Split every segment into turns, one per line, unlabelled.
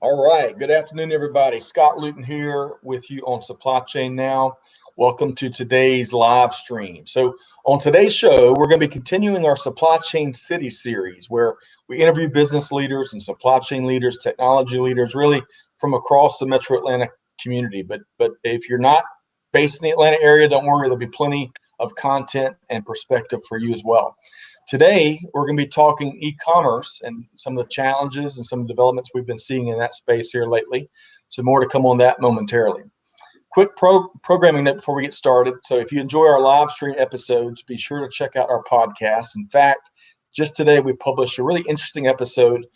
All right. Good afternoon, everybody. Scott Luton here with you on Supply Chain Now. Welcome to today's live stream. So on today's show, we're going to be continuing our Supply Chain City series where we interview business leaders and supply chain leaders, technology leaders, really from across the Metro Atlanta community. But if you're not based in the Atlanta area, don't worry, there'll be plenty of content and perspective for you as well. Today, we're going to be talking e-commerce and some of the challenges and some developments we've been seeing in that space here lately. So more to come on that momentarily. Quick programming note before we get started. So if you enjoy our live stream episodes, be sure to check out our podcast. In fact, just today we published a really interesting episode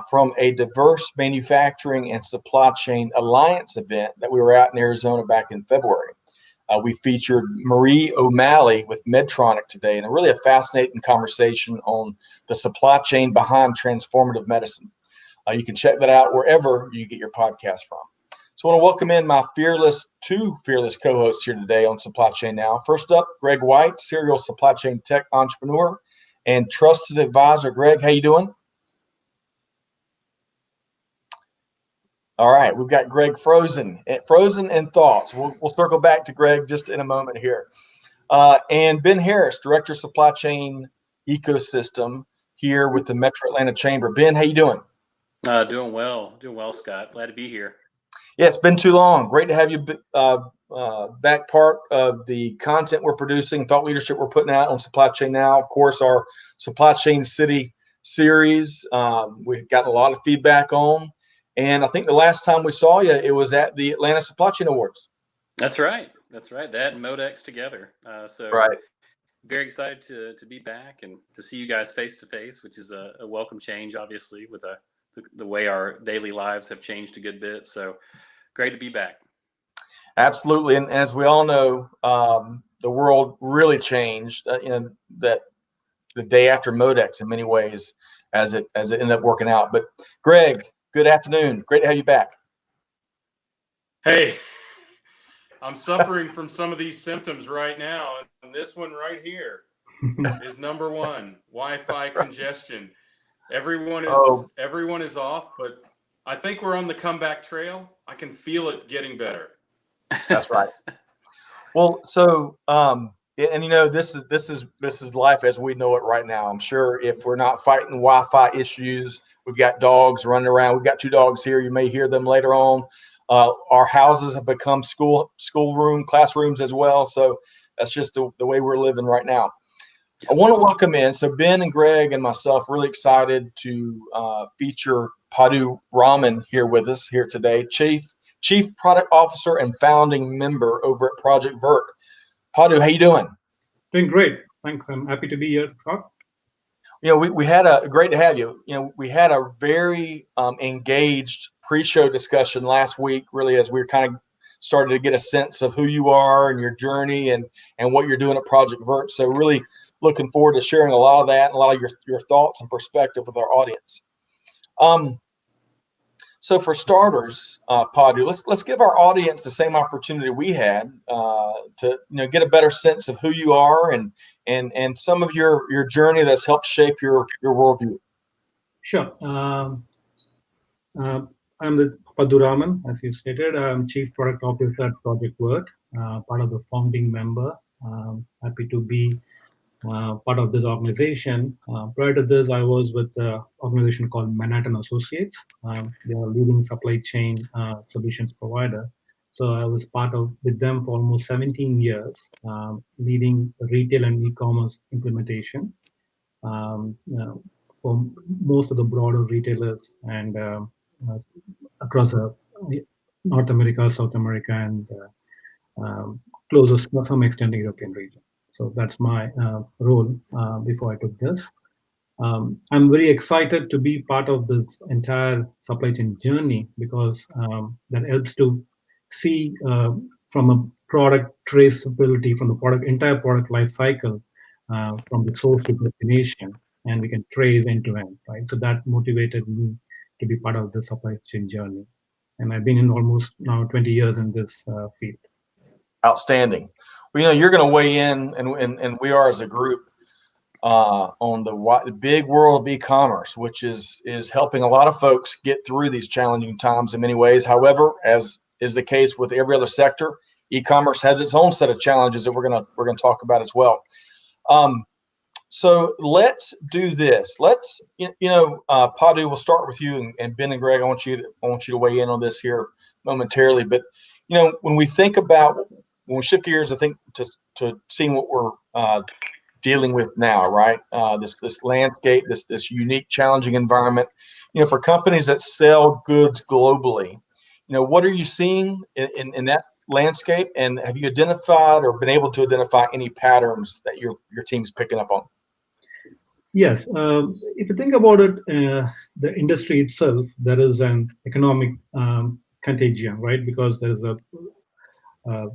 from a diverse manufacturing and supply chain alliance event that we were at in Arizona back in February. We featured Marie O'Malley with Medtronic today, and a really fascinating conversation on the supply chain behind transformative medicine. You can check that out wherever you get your podcast from. So I want to welcome in my two fearless co-hosts here today on Supply Chain Now. First up, Greg White, serial supply chain tech entrepreneur and trusted advisor. Greg, how you doing? All right, we've got Greg frozen in thoughts. We'll circle back to Greg just in a moment here. And Ben Harris, Director of Supply Chain Ecosystem here with the Metro Atlanta Chamber. Ben, how you doing?
Doing well, Scott. Glad to be here.
Yeah, it's been too long. Great to have you back part of the content we're producing, thought leadership we're putting out on Supply Chain Now. Of course, our Supply Chain City series, we've gotten a lot of feedback on. And I think the last time we saw you, it was at the Atlanta Supply Chain Awards.
That's right. That and Modex together.
Right.
Very excited to be back and to see you guys face to face, which is a welcome change, obviously, with the way our daily lives have changed a good bit. So great to be back.
Absolutely. And as we all know, the world really changed, that the day after Modex in many ways as it ended up working out. But Greg, good afternoon. Great to have you back.
Hey, I'm suffering from some of these symptoms right now. And this one right here is number one, Wi-Fi congestion. Everyone is off, but I think we're on the comeback trail. I can feel it getting better.
That's right. Well, so and this is life as we know it right now. I'm sure if we're not fighting Wi-Fi issues, we've got dogs running around. We've got two dogs here. You may hear them later on. Our houses have become classrooms as well. So that's just the way we're living right now. I want to welcome in. So Ben and Greg and myself really excited to feature Padhu Raman here with us here today, Chief Product Officer and founding member over at Project Vert. Padhu, how you doing?
Doing great. Thanks. I'm happy to be here, Scott.
We had great to have you. We had a very engaged pre-show discussion last week, really, as we were kind of started to get a sense of who you are and your journey and what you're doing at Project Vert. So really looking forward to sharing a lot of that and a lot of your thoughts and perspective with our audience. So for starters, Padhu, let's give our audience the same opportunity we had to get a better sense of who you are and some of your journey that's helped shape your worldview.
Sure. I'm the Padhu Raman, as you stated. I'm Chief Product Officer at Project Vert, part of the founding member. Happy to be part of this organization. Prior to this, I was with an organization called Manhattan Associates. They are a leading supply chain solutions provider. So I was with them for almost 17 years, leading retail and e-commerce implementation for most of the broader retailers and across North America, South America, and closer to some extent the European region. So that's my role before I took this. I'm very excited to be part of this entire supply chain journey because that helps to see from a product traceability from the entire product life cycle from the source to destination, and we can trace end to end, right? So that motivated me to be part of the supply chain journey. And I've been in almost now 20 years in this field.
Outstanding. Well, you're going to weigh in, and we are as a group. on the big world of e-commerce, which is helping a lot of folks get through these challenging times in many ways. However, as is the case with every other sector, e-commerce has its own set of challenges that we're gonna talk about as well. So let's do this. Let's Padhu, we'll start with you, and Ben and Greg, I want you to weigh in on this here momentarily. But when we think about, when we shift gears, I think to seeing what we're dealing with now, right? This landscape, this unique, challenging environment. For companies that sell goods globally, what are you seeing in that landscape? And have you identified or been able to identify any patterns that your team's picking up on?
Yes, if you think about it, the industry itself, there is an economic contagion, right? Because there's a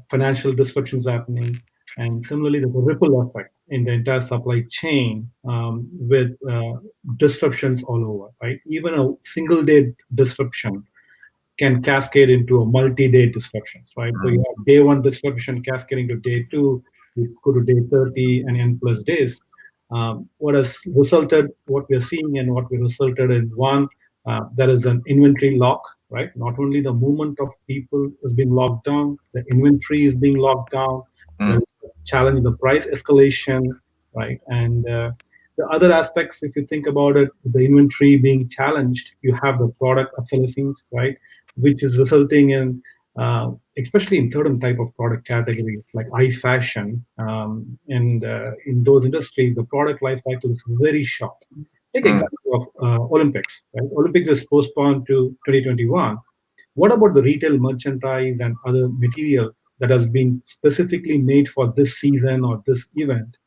financial disruptions happening, and similarly, there's a ripple effect in the entire supply chain with disruptions all over, right? Even a single day disruption can cascade into a multi-day disruptions, right? So you have day one disruption cascading to day two, you go to day 30 and n plus days. What has resulted, what we're seeing and what we resulted in one, there is an inventory lock, right? Not only the movement of people is being locked down, the inventory is being locked down, there is a challenge, the price escalation, right? And the other aspects, if you think about it, the inventory being challenged, you have the product obsolescence, right? Which is resulting in, especially in certain type of product categories like high fashion, and in those industries, the product life cycle is very short. Take example of Olympics, right? Olympics is postponed to 2021. What about the retail merchandise and other material that has been specifically made for this season or this event?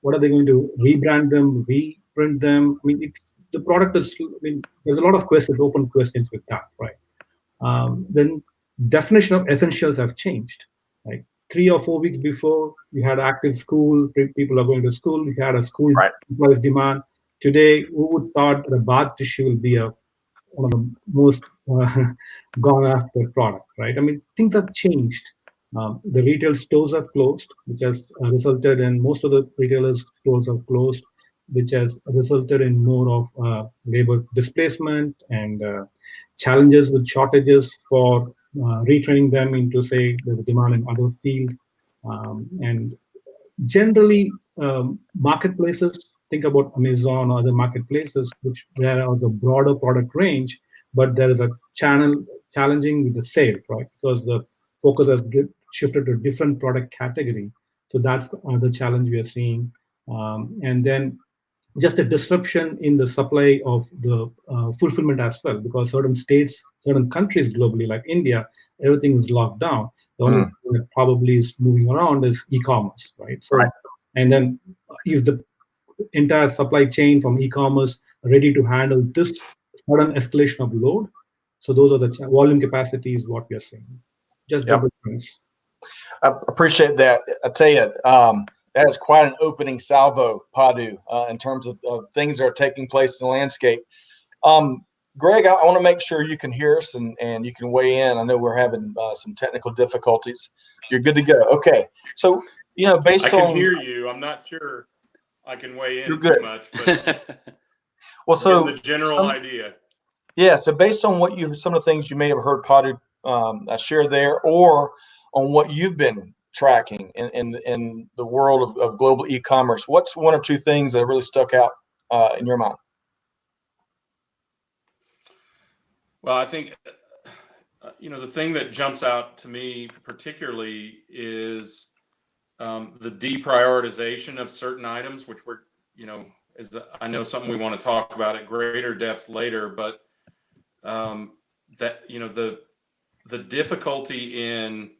What are they going to rebrand them, reprint them? I mean, the product is, I mean, there's a lot of questions, open questions with that, right? Then definition of essentials have changed. Like 3 or 4 weeks before, you had active school, people are going to school, you had a school supplies demand. Today, who would thought that a bath tissue will be one of the most gone after product, right? I mean, things have changed. The retail stores have closed, which has resulted in most of the retailers' stores have closed, which has resulted in more of labor displacement and challenges with shortages for retraining them into, say, the demand in other field. And generally, marketplaces, think about Amazon or other marketplaces, which there are the broader product range, but there is a challenging with the sale, right? Because the focus has shifted to a different product category. So that's the other challenge we are seeing. And then just a disruption in the supply of the fulfillment as well, because certain states, certain countries globally, like India, everything is locked down. The only thing that probably is moving around is e-commerce, right? So, and then is the entire supply chain from e-commerce ready to handle this sudden escalation of load? So those are the volume capacity is what we are seeing. Just the difference.
I appreciate that. I tell you, that is quite an opening salvo, Padhu, in terms of things that are taking place in the landscape. Greg, I want to make sure you can hear us and you can weigh in. I know we're having some technical difficulties. You're good to go. Okay. So, based on...
I can hear you. I'm not sure I can weigh in too much, but
well, so
the general idea.
Yeah. So based on some of the things you may have heard Padhu share there, or on what you've been tracking in the world of global e-commerce, what's one or two things that really stuck out in your mind?
Well, I think, the thing that jumps out to me particularly is the deprioritization of certain items, which we're, is I know something we want to talk about at greater depth later, but that, the difficulty in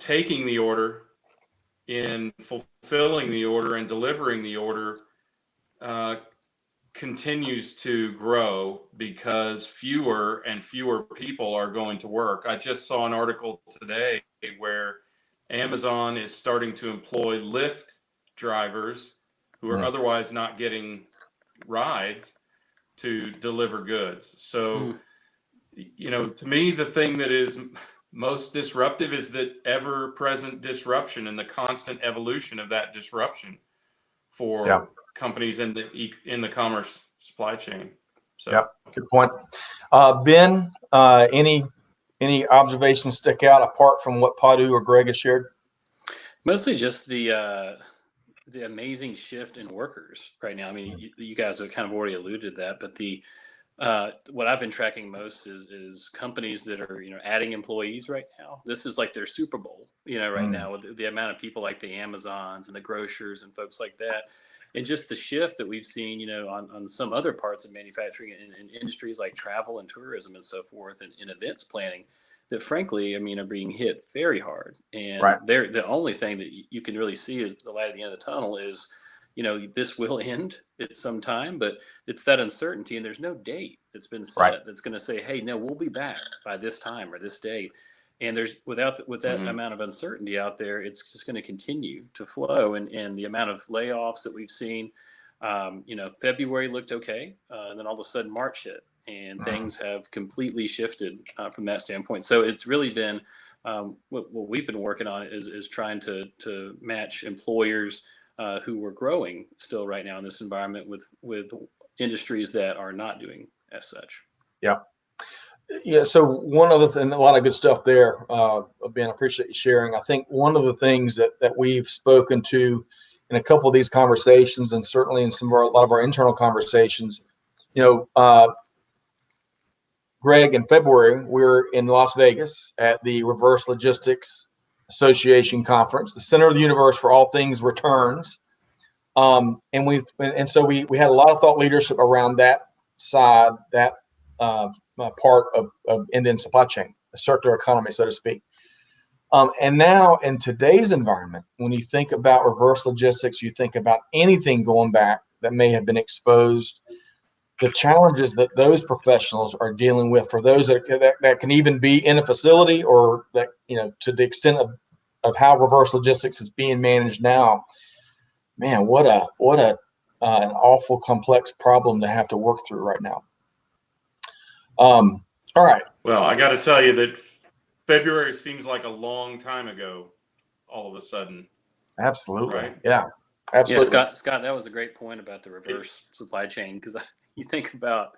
taking the order, in fulfilling the order and delivering the order continues to grow because fewer and fewer people are going to work. I just saw an article today where Amazon is starting to employ Lyft drivers who are otherwise not getting rides to deliver goods. So, to me, the thing that is most disruptive is that ever-present disruption and the constant evolution of that disruption for companies in the commerce supply chain. So
good point. Ben, any observations stick out apart from what Padhu or Greg has shared?
Mostly just the amazing shift in workers right now. I mean, you guys have kind of already alluded to that, but what I've been tracking most is companies that are, adding employees right now. This is like their Super Bowl, right now, with the amount of people like the Amazons and the grocers and folks like that. And just the shift that we've seen, on some other parts of manufacturing and industries like travel and tourism and so forth, and in events planning, that frankly, are being hit very hard. And the only thing that you can really see is the light at the end of the tunnel is, this will end at some time, but it's that uncertainty, and there's no date that's been set that's going to say, hey, no, we'll be back by this time or this date. And with that amount of uncertainty out there, it's just going to continue to flow. And the amount of layoffs that we've seen, February looked okay, and then all of a sudden March hit, and things have completely shifted from that standpoint. So it's really been what we've been working on is trying to match employers who were growing still right now in this environment with industries that are not doing as such.
Yeah. So one other thing, a lot of good stuff there, Ben, I appreciate you sharing. I think one of the things that we've spoken to in a couple of these conversations, and certainly in a lot of our internal conversations, Greg, in February, we're in Las Vegas at the Reverse Logistics Association conference, the center of the universe for all things returns. And so we had a lot of thought leadership around that side, that part of end-to-end supply chain, the circular economy, so to speak. And now in today's environment, when you think about reverse logistics, you think about anything going back that may have been exposed, the challenges that those professionals are dealing with, for those that can even be in a facility, or that, to the extent of how reverse logistics is being managed now, man, what an awful complex problem to have to work through right now. All right.
Well, I got to tell you that February seems like a long time ago all of a sudden.
Absolutely.
Right?
Yeah, absolutely.
Yeah, Scott, that was a great point about the reverse supply chain, because you think about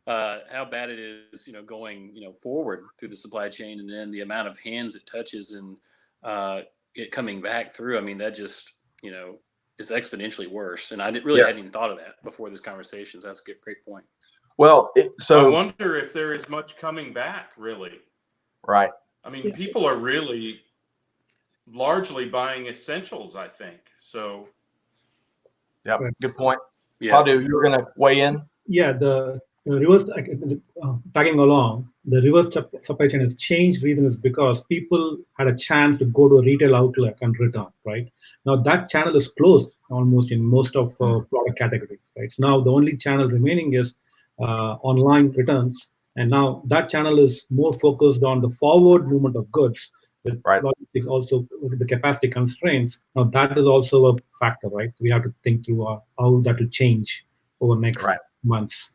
how bad it is, going, forward through the supply chain, and then the amount of hands it touches and it coming back through. I mean, that just, is exponentially worse. And I hadn't even thought of that before this conversation. So that's a great point.
Well,
I wonder if there is much coming back, really.
Right.
I mean, people are really largely buying essentials, I think. So.
Yeah, good point.
Yeah.
Padhu, you were going to weigh in?
Yeah, the reverse, tagging along, the reverse supply chain has changed. Reason is because people had a chance to go to a retail outlet and return, right? Now that channel is closed almost in most of product categories, right? So now the only channel remaining is online returns. And now that channel is more focused on the forward movement of goods, with logistics also with the capacity constraints. Now that is also a factor, right? We have to think through how that will change over the next months.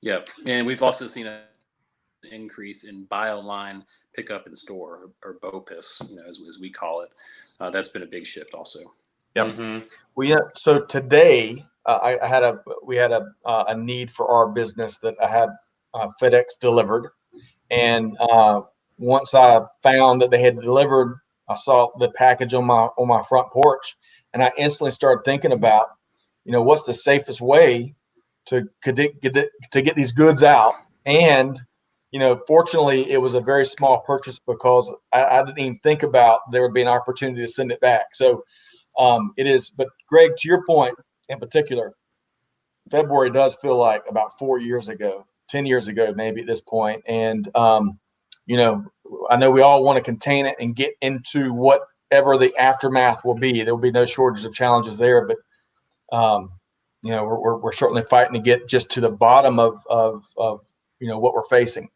Yeah, and we've also seen an increase in buy online, pick up in store, or BOPIS, as we call it. That's been a big shift also.
Yep.
Mm-hmm.
So today we had a need for our business that I had FedEx delivered, and once I found that they had delivered, I saw the package on my front porch, and I instantly started thinking about, what's the safest way to get these goods out. And fortunately, it was a very small purchase, because I didn't even think about there would be an opportunity to send it back. So it is. But Greg, to your point in particular, February does feel like about 4 years ago, 10 years ago, maybe at this point. And I know we all want to contain it and get into whatever the aftermath will be. There will be no shortage of challenges there, but we're certainly fighting to get just to the bottom of what we're facing.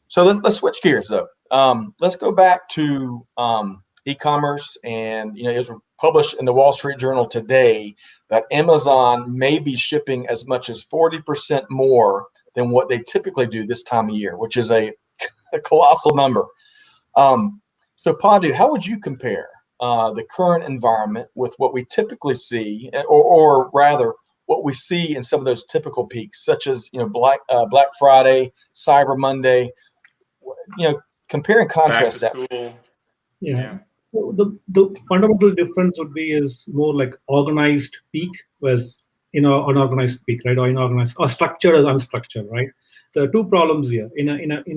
So let's switch gears though. Let's go back to e-commerce, and it was published in the Wall Street Journal today that Amazon may be shipping as much as 40% more than what they typically do this time of year, which is a colossal number. So Padhu, how would you compare the current environment with what we typically see, or rather, what we see in some of those typical peaks, such as Black Friday, Cyber Monday. Compare and
Back to
contrast that.
school.
Yeah. So the fundamental difference would be is more like organized peak versus unorganized peak, right? Or inorganized, or structured as unstructured, right? So there are two problems here. In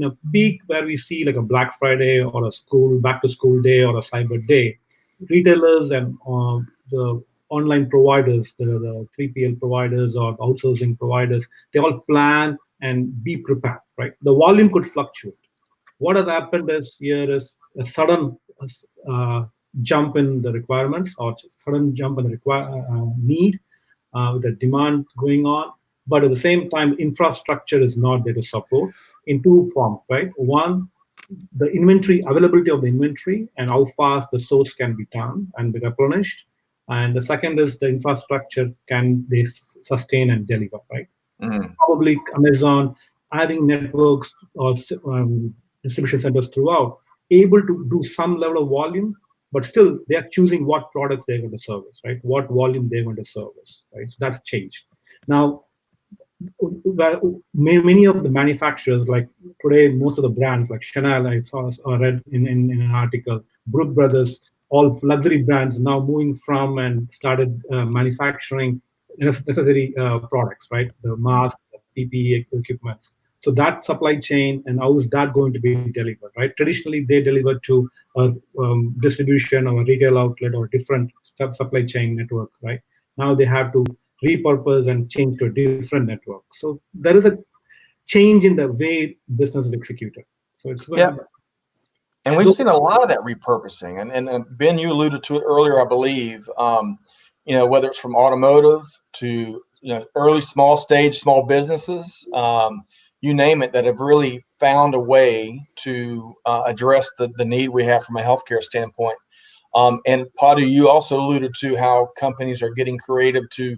a peak where we see like a Black Friday or a back to school day or a Cyber Day, retailers and the online providers, the 3PL providers or outsourcing providers, they all plan and be prepared, right? The volume could fluctuate. What has happened is here is a sudden jump in the requirements or sudden jump in the need with the demand going on. But at the same time, infrastructure is not there to support in two forms, right? One, the inventory, availability of the inventory and how fast the source can be done and be replenished. And the second is the infrastructure, can they sustain and deliver, right? Probably Amazon having networks or distribution centers throughout, able to do some level of volume, but still they are choosing what products they're going to service, right? What volume they're going to service, right? So that's changed. Now, many of the manufacturers, like today, most of the brands like Chanel, I saw or read in an article, Brook Brothers, all luxury brands now moving from and started manufacturing necessary products, right? The mask, the PPE equipment. So that supply chain, and how is that going to be delivered, right? Traditionally, they delivered to a distribution or a retail outlet or different supply chain network, right? Now they have to repurpose and change to a different network. So there is a change in the way business is executed. So it's
and we've seen a lot of that repurposing. And Ben, you alluded to it earlier, I believe. Whether it's from automotive to early small businesses, you name it, that have really found a way to address the need we have from a healthcare standpoint. And Padhu, you also alluded to how companies are getting creative to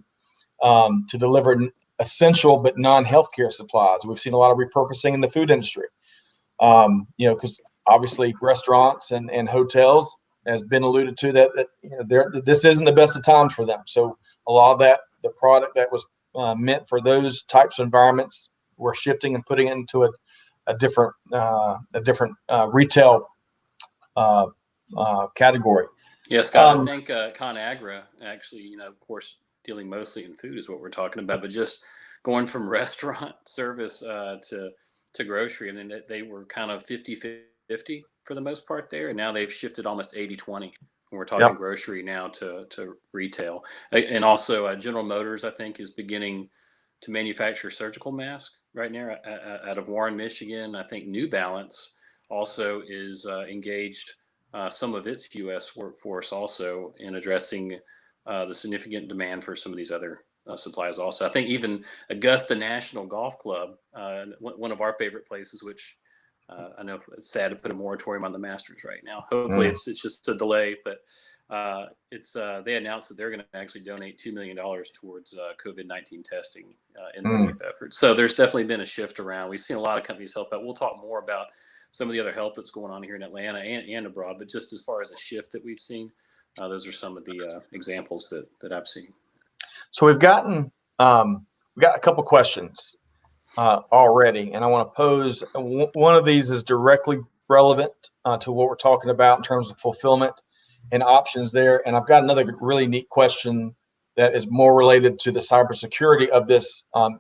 deliver essential but non-healthcare supplies. We've seen a lot of repurposing in the food industry, because obviously restaurants and hotels, has been alluded to, that this isn't the best of times for them. So a lot of the product that was meant for those types of environments, we're shifting and putting it into a different retail category.
Yeah, Scott, I think ConAgra actually, of course, dealing mostly in food is what we're talking about, but just going from restaurant service to grocery, and then they were kind of 50-50 for the most part there, and now they've shifted almost 80-20. And we're talking grocery now to retail. And also General Motors, I think, is beginning to manufacture surgical masks right now out of Warren, Michigan. I think New Balance also is engaged some of its U.S. workforce also in addressing the significant demand for some of these other supplies also. I think even Augusta National Golf Club, one of our favorite places, which I know it's sad to put a moratorium on the Masters right now. Hopefully it's just a delay, but they announced that they're going to actually donate $2 million towards COVID-19 testing in the relief effort. So there's definitely been a shift around. We've seen a lot of companies help out. We'll talk more about some of the other help that's going on here in Atlanta and abroad, but just as far as a shift that we've seen, those are some of the examples that I've seen.
So we got a couple questions already, and I want to pose one of these is directly relevant to what we're talking about in terms of fulfillment and options there. And I've got another really neat question that is more related to the cybersecurity of this time,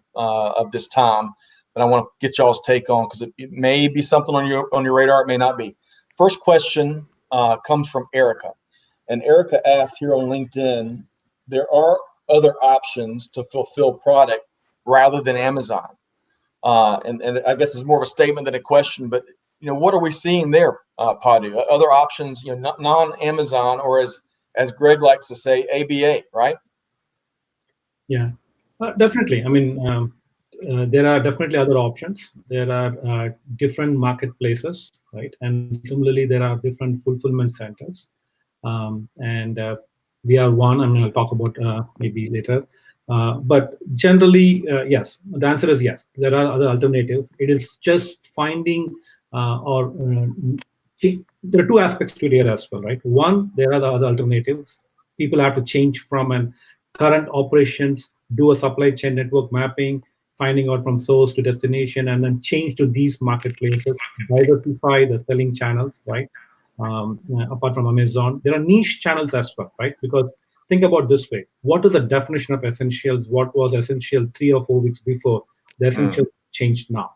that I want to get y'all's take on, because it may be something on your radar, it may not be. First question comes from Erica, and Erica asks here on LinkedIn, there are other options to fulfill product rather than Amazon. And I guess it's more of a statement than a question, but what are we seeing there, Padhu? Other options, non-Amazon, or as Greg likes to say, ABA, right?
Yeah, definitely. I mean, there are definitely other options. There are different marketplaces, right? And similarly, there are different fulfillment centers. And we are one. I mean, I'll talk about maybe later. But generally, yes. The answer is yes. There are other alternatives. It is just finding or there are two aspects to it here as well, right? One, there are the other alternatives. People have to change from an current operations, do a supply chain network mapping, finding out from source to destination, and then change to these marketplaces, diversify the selling channels, right? Apart from Amazon, there are niche channels as well, right? Because think about this way: what is the definition of essentials? What was essential 3 or 4 weeks before? The essential changed now.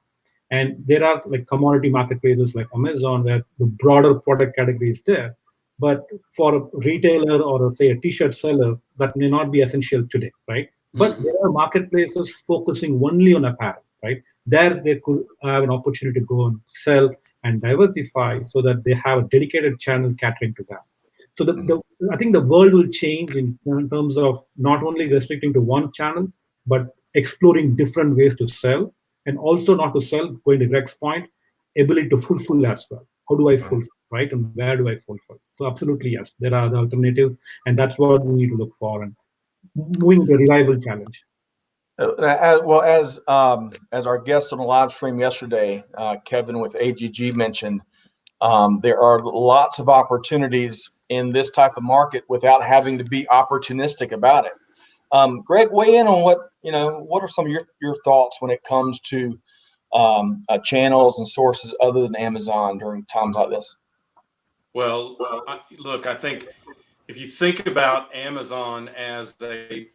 And there are like commodity marketplaces like Amazon where the broader product category is there. But for a retailer or say a t-shirt seller, that may not be essential today, right? But there are marketplaces focusing only on apparel, right? There they could have an opportunity to go and sell and diversify so that they have a dedicated channel catering to that. So I think the world will change in terms of not only restricting to one channel, but exploring different ways to sell, and also not to sell, going to Greg's point, ability to fulfill as well. How do I fulfill, right? And where do I fulfill? So absolutely, yes, there are the alternatives, and that's what we need to look for and moving the revival challenge.
As our guest on the live stream yesterday, Kevin with AGG mentioned, there are lots of opportunities in this type of market without having to be opportunistic about it. Greg, weigh in on what are some of your thoughts when it comes to channels and sources other than Amazon during times like this?
Well, look, I think if you think about Amazon as a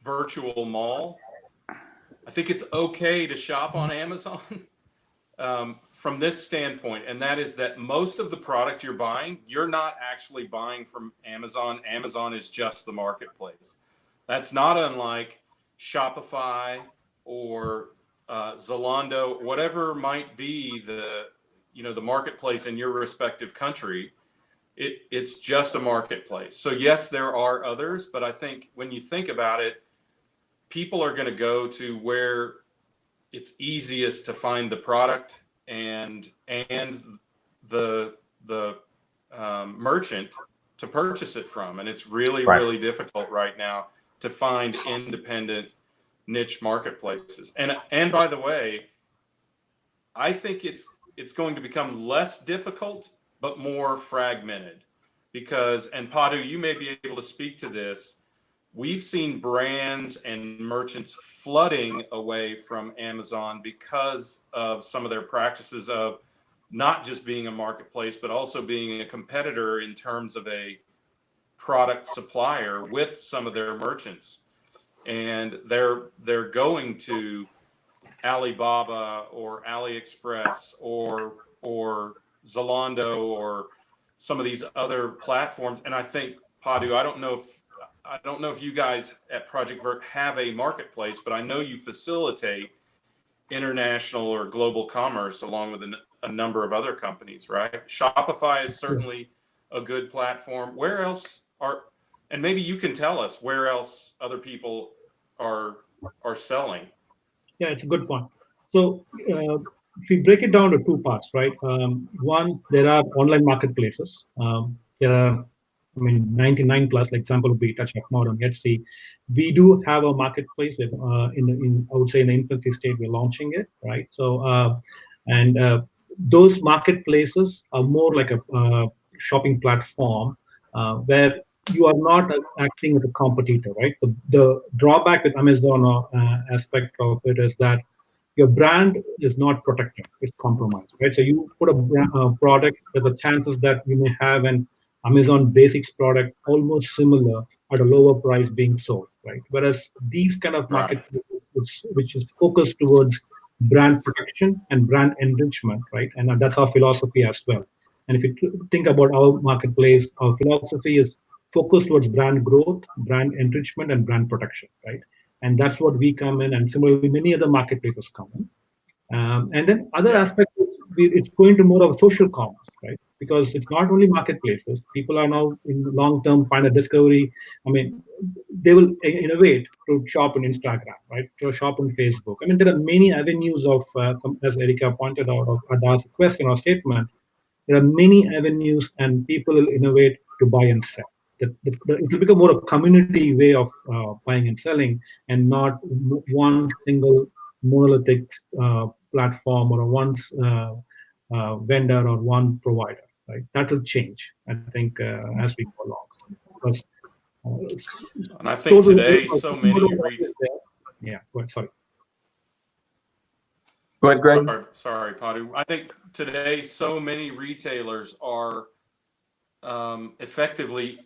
virtual mall, I think it's okay to shop on Amazon from this standpoint, and that is that most of the product you're buying, you're not actually buying from Amazon. Amazon is just the marketplace. That's not unlike Shopify or Zalando, whatever might be the marketplace in your respective country. It's just a marketplace. So yes, there are others, but I think when you think about it, people are going to go to where it's easiest to find the product and the merchant to purchase it from, and it's really difficult right now to find independent niche marketplaces. And by the way, I think it's going to become less difficult but more fragmented, because, and Padhu, you may be able to speak to this, we've seen brands and merchants flooding away from Amazon because of some of their practices of not just being a marketplace, but also being a competitor in terms of a product supplier with some of their merchants. And they're going to Alibaba or AliExpress or Zalando or some of these other platforms. And I think, Padhu, I don't know if you guys at Project Vert have a marketplace, but I know you facilitate international or global commerce along with a number of other companies, right? Shopify is certainly a good platform. Where else and maybe you can tell us where else other people are selling.
Yeah, it's a good point. So if we break it down to two parts, right? One, there are online marketplaces. There are, 99 plus, like example would be Touch More on Etsy. We do have a marketplace with, I would say in the infancy state, we're launching it, right? So, those marketplaces are more like a shopping platform where you are not acting as a competitor, right? The drawback with Amazon aspect of it is that your brand is not protected; it's compromised, right? So you put a product, there's a chances that you may have an Amazon Basics product almost similar at a lower price being sold, right? Whereas these kind of marketplaces, which is focused towards brand protection and brand enrichment, right? And that's our philosophy as well. And if you think about our marketplace, our philosophy is focused towards brand growth, brand enrichment, and brand protection, right? And that's what we come in, and similarly, many other marketplaces come in. And then other aspects, it's going to more of social commerce, right? Because it's not only marketplaces. People are now in long term find a discovery. They will innovate to shop on Instagram, right? To shop on Facebook. There are many avenues of, as Erika pointed out, or Ada's question or statement. There are many avenues, and people will innovate to buy and sell. It will become more a community way of buying and selling, and not one single monolithic platform or one vendor or one provider. right? That will change, I think, as we go along. Because,
and I think
stores will
today,
grow,
so
consumer
many
don't want it there. Yeah, go ahead, sorry.
Go ahead, Greg.
Sorry, Padhu. I think today so many retailers are effectively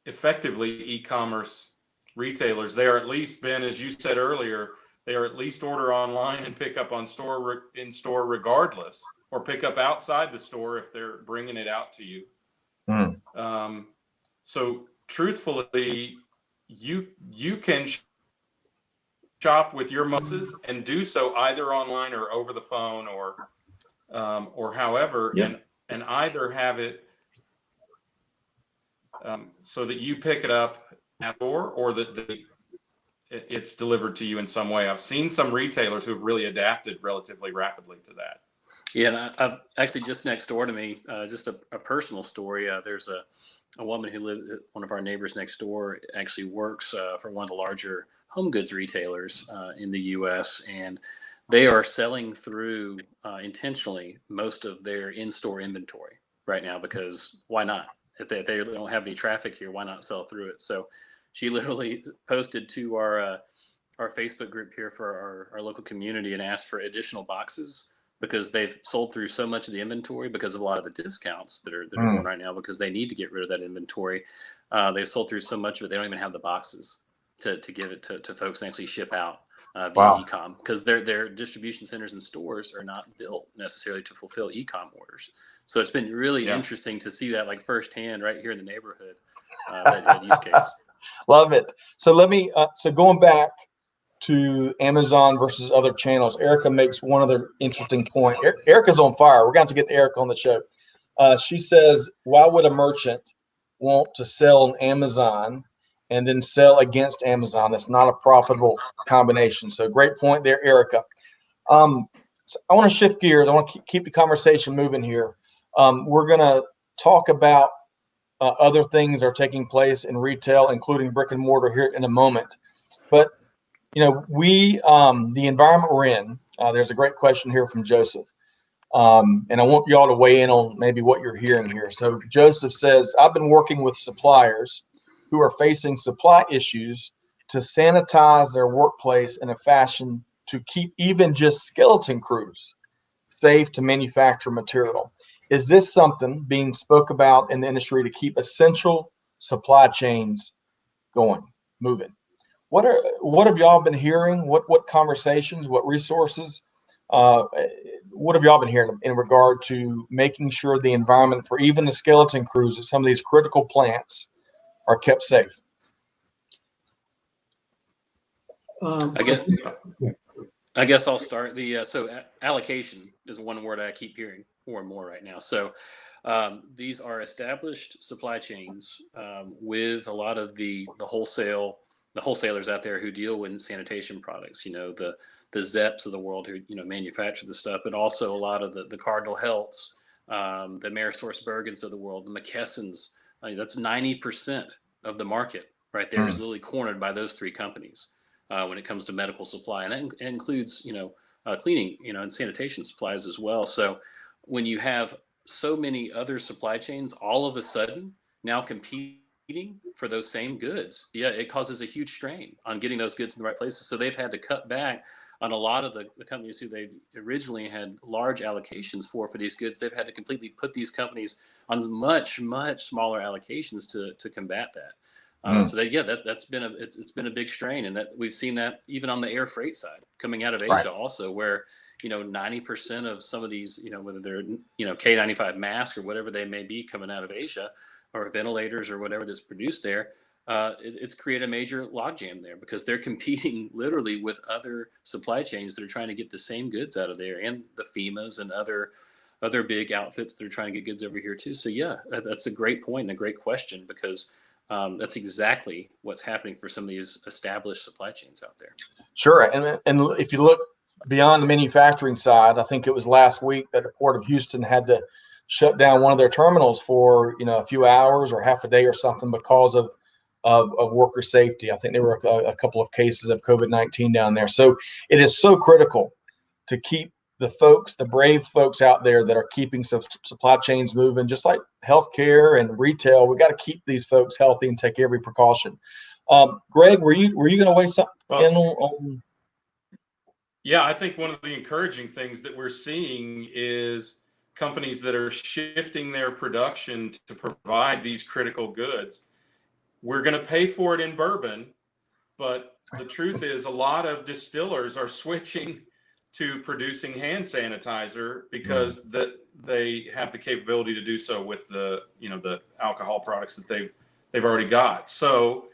e-commerce retailers. They are at least been, as you said earlier, they are at least order online and pick up in store regardless, or pick up outside the store if they're bringing it out to you. So truthfully, you can shop with your Macys and do so either online or over the phone or however, and either have it so that you pick it up at the store or that it's delivered to you in some way. I've seen some retailers who've really adapted relatively rapidly to that.
Yeah, and I've actually, just next door to me, just a personal story. There's a woman who lived, one of our neighbors next door actually works for one of the larger home goods retailers in the U.S., and they are selling through intentionally most of their in-store inventory right now, because why not? If they don't have any traffic here, why not sell through it? So she literally posted to our Facebook group here for our local community and asked for additional boxes, because they've sold through so much of the inventory because of a lot of the discounts that are going right now, because they need to get rid of that inventory. They've sold through so much of it, they don't even have the boxes to give it to folks and actually ship out via e-com, because their distribution centers and stores are not built necessarily to fulfill e-com orders. So it's been really interesting to see that, like, firsthand right here in the neighborhood, that use case.
Love it. So let me, so going back to Amazon versus other channels, Erica makes one other interesting point. Erica's on fire. We're going to get Erica on the show. She says, why would a merchant want to sell on Amazon and then sell against Amazon? It's not a profitable combination. So great point there, Erica. So I want to shift gears. I want to keep the conversation moving here. We're going to talk about other things that are taking place in retail, including brick and mortar, here in a moment. But you know, the environment we're in, there's a great question here from Joseph. And I want y'all to weigh in on maybe what you're hearing here. So Joseph says, I've been working with suppliers who are facing supply issues to sanitize their workplace in a fashion to keep even just skeleton crews safe to manufacture material. Is this something being spoke about in the industry to keep essential supply chains going, moving? What have y'all been hearing? What conversations, what resources, what have y'all been hearing in regard to making sure the environment for even the skeleton crews at some of these critical plants are kept safe?
I guess I'll start. So allocation is one word I keep hearing more and more right now. So these are established supply chains with a lot of the wholesalers out there who deal with sanitation products. You know, the Zeps of the world who manufacture the stuff, but also a lot of the Cardinal Healths, the AmerisourceBergens of the world, the McKessons. That's 90% of the market right there is literally cornered by those three companies. When it comes to medical supply, and that includes, cleaning, and sanitation supplies as well. So when you have so many other supply chains all of a sudden now competing for those same goods, it causes a huge strain on getting those goods in the right places. So they've had to cut back on a lot of the companies who they originally had large allocations for these goods. They've had to completely put these companies on much, much smaller allocations to combat that. So that's been it's been a big strain, and that we've seen that even on the air freight side coming out of Asia also, where 90% of some of these, whether they're K95 masks or whatever they may be coming out of Asia, or ventilators or whatever that's produced there, it's created a major logjam there, because they're competing literally with other supply chains that are trying to get the same goods out of there, and the FEMAs and other big outfits that are trying to get goods over here too. So that's a great point and a great question, because that's exactly what's happening for some of these established supply chains out there.
Sure. And if you look beyond the manufacturing side, I think it was last week that the Port of Houston had to shut down one of their terminals for a few hours or half a day or something because of worker safety. I think there were a couple of cases of COVID-19 down there. So it is so critical to keep the brave folks out there that are keeping supply chains moving, just like healthcare and retail. We got to keep these folks healthy and take every precaution. Greg, were you going to weigh something in on?
Yeah, I think one of the encouraging things that we're seeing is companies that are shifting their production to provide these critical goods. We're going to pay for it in bourbon, but the truth is a lot of distillers are switching to producing hand sanitizer because they have the capability to do so with the alcohol products that they've already got. So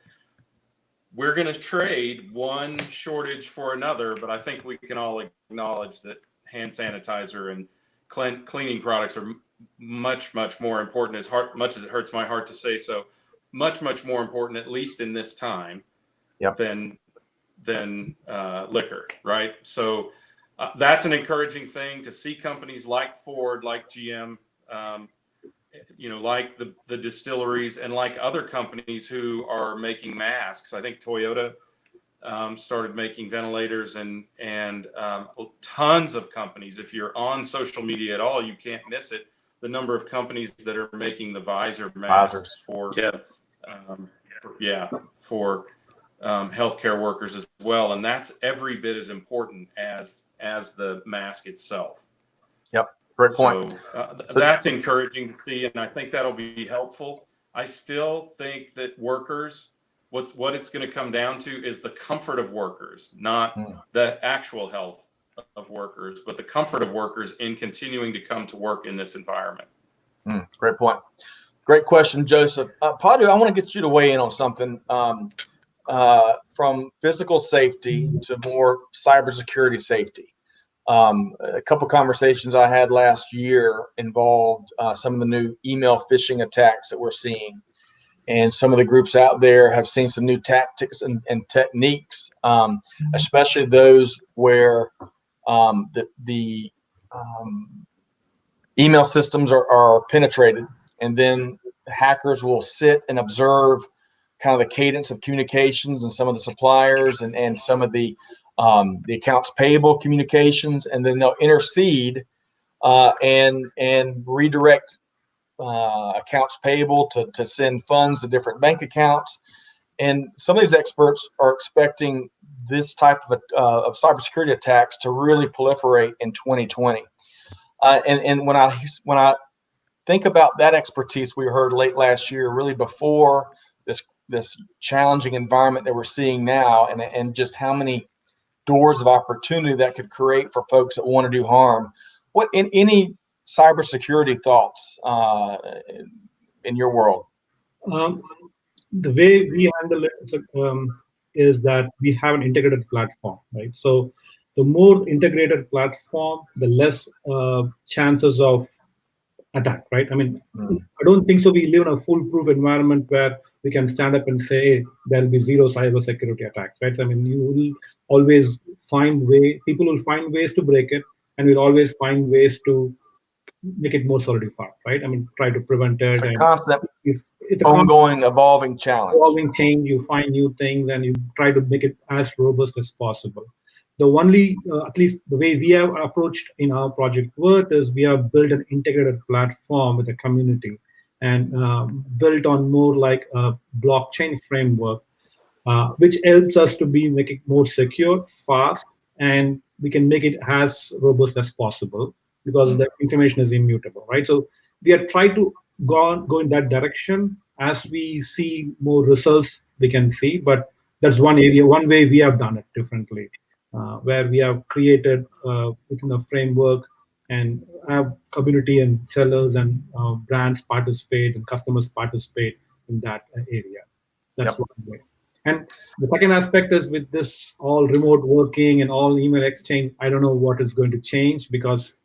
we're going to trade one shortage for another, but I think we can all acknowledge that hand sanitizer and cleaning products are much more important, as much as it hurts my heart to say so, much more important, at least in this time, than liquor, right? So that's an encouraging thing to see companies like Ford, like GM, like the distilleries and like other companies who are making masks. I think Toyota started making ventilators and tons of companies. If you're on social media at all, you can't miss it. The number of companies that are making the visor masks for healthcare workers as well, and that's every bit as important as the mask itself.
Yep, great point.
So that's encouraging to see, and I think that'll be helpful. I still think that workers, what it's going to come down to is the comfort of workers, not the actual health of workers, but the comfort of workers in continuing to come to work in this environment.
Great point. Great question, Joseph. Padhu, I want to get you to weigh in on something. From physical safety to more cybersecurity safety. A couple conversations I had last year involved some of the new email phishing attacks that we're seeing. And some of the groups out there have seen some new tactics and techniques, especially those where the email systems are penetrated, and then hackers will sit and observe kind of the cadence of communications and some of the suppliers and some of the accounts payable communications, and then they'll intercede and redirect accounts payable to send funds to different bank accounts. And some of these experts are expecting this type of cybersecurity attacks to really proliferate in 2020. And when I think about that expertise we heard late last year, really before this challenging environment that we're seeing now, and just how many doors of opportunity that could create for folks that want to do harm. What in any cybersecurity thoughts in your world?
The way we handle it is that we have an integrated platform, right? So the more integrated platform, the less chances of attack, right? I mean, I don't think so. We live in a foolproof environment where we can stand up and say, hey, there'll be zero cybersecurity attacks, right? I mean, you will always people will find ways to break it, and we'll always find ways to make it more solidified, right? I mean, try to prevent it.
It's a constant, ongoing, evolving challenge.
Evolving change, you find new things, and you try to make it as robust as possible. The only, at least the way we have approached in our project Vert is we have built an integrated platform with a community and built on more like a blockchain framework, which helps us to make it more secure, fast, and we can make it as robust as possible because the information is immutable, right? So we are trying to go in that direction. As we see more results, we can see, but that's one area, one way we have done it differently. Where we have created within a framework and have community and sellers and brands participate and customers participate in that area. That's one way. And the second aspect is with this all remote working and all email exchange, I don't know what is going to change because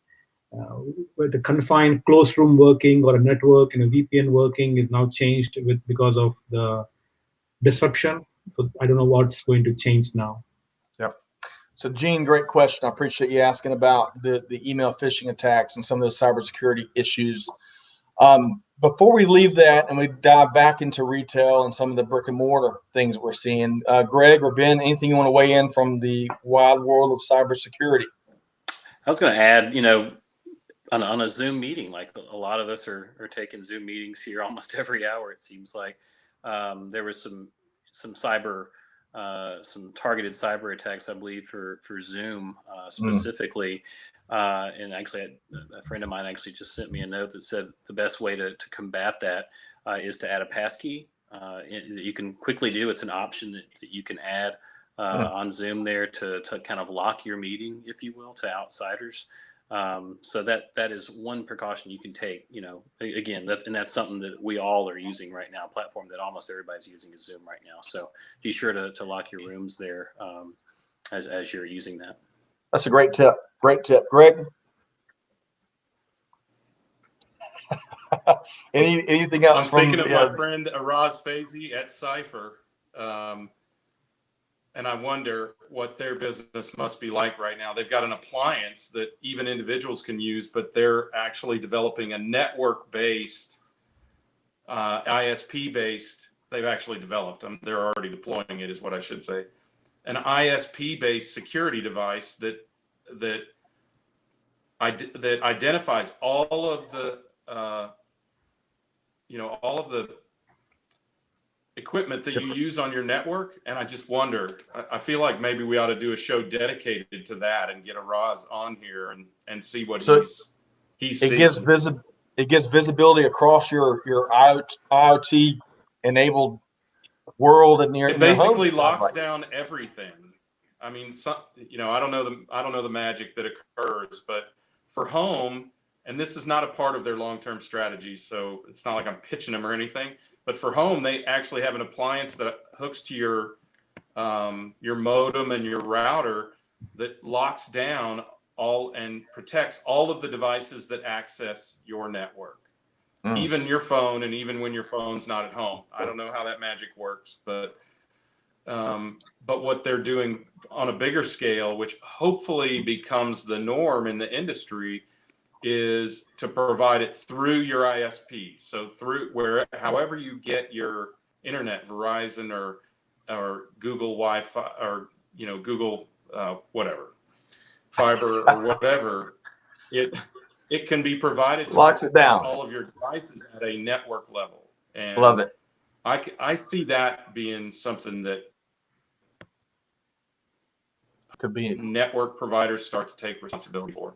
with the confined closed room working or a network and a VPN working is now changed because of the disruption. So I don't know what's going to change now.
So, Gene, great question. I appreciate you asking about the email phishing attacks and some of those cybersecurity issues. Before we leave that and we dive back into retail and some of the brick and mortar things that we're seeing, Greg or Ben, anything you want to weigh in from the wild world of cybersecurity?
I was going to add, on a Zoom meeting, like a lot of us are taking Zoom meetings here almost every hour, it seems like. There was some targeted cyber attacks, I believe, for Zoom specifically. And actually, a friend of mine actually just sent me a note that said the best way to combat that is to add a passkey. You can quickly do. It's an option that you can add on Zoom there to kind of lock your meeting, if you will, to outsiders. So that is one precaution you can take. Again, that's something that we all are using right now. A platform that almost everybody's using is Zoom right now. So be sure to lock your rooms there as you're using that.
That's a great tip. Great tip, Greg. Anything else?
I'm thinking of my friend Araz Faizi at Cypher, and I wonder what their business must be like right now. They've got an appliance that even individuals can use, but they're actually developing a network-based, ISP-based. They've actually developed them. They're already deploying it, is what I should say. An ISP-based security device that identifies all of the equipment that you use on your network. And I just wonder, I feel like maybe we ought to do a show dedicated to that and get Araz on here and see what he's seeing.
It gives visibility across your IoT enabled world and
it basically locks down everything. I mean, I don't know the magic that occurs, but for home, and this is not a part of their long-term strategy, so it's not like I'm pitching them or anything, but for home, they actually have an appliance that hooks to your modem and your router that locks down all and protects all of the devices that access your network, even your phone, and even when your phone's not at home. I don't know how that magic works, but what they're doing on a bigger scale, which hopefully becomes the norm in the industry, is to provide it through your ISP. So however you get your internet, Verizon or Google Wi-Fi, or Google whatever, fiber or whatever, it can be provided to
locks it down
all of your devices at a network level. And
love it.
I see that being something that
could be
network providers start to take responsibility for.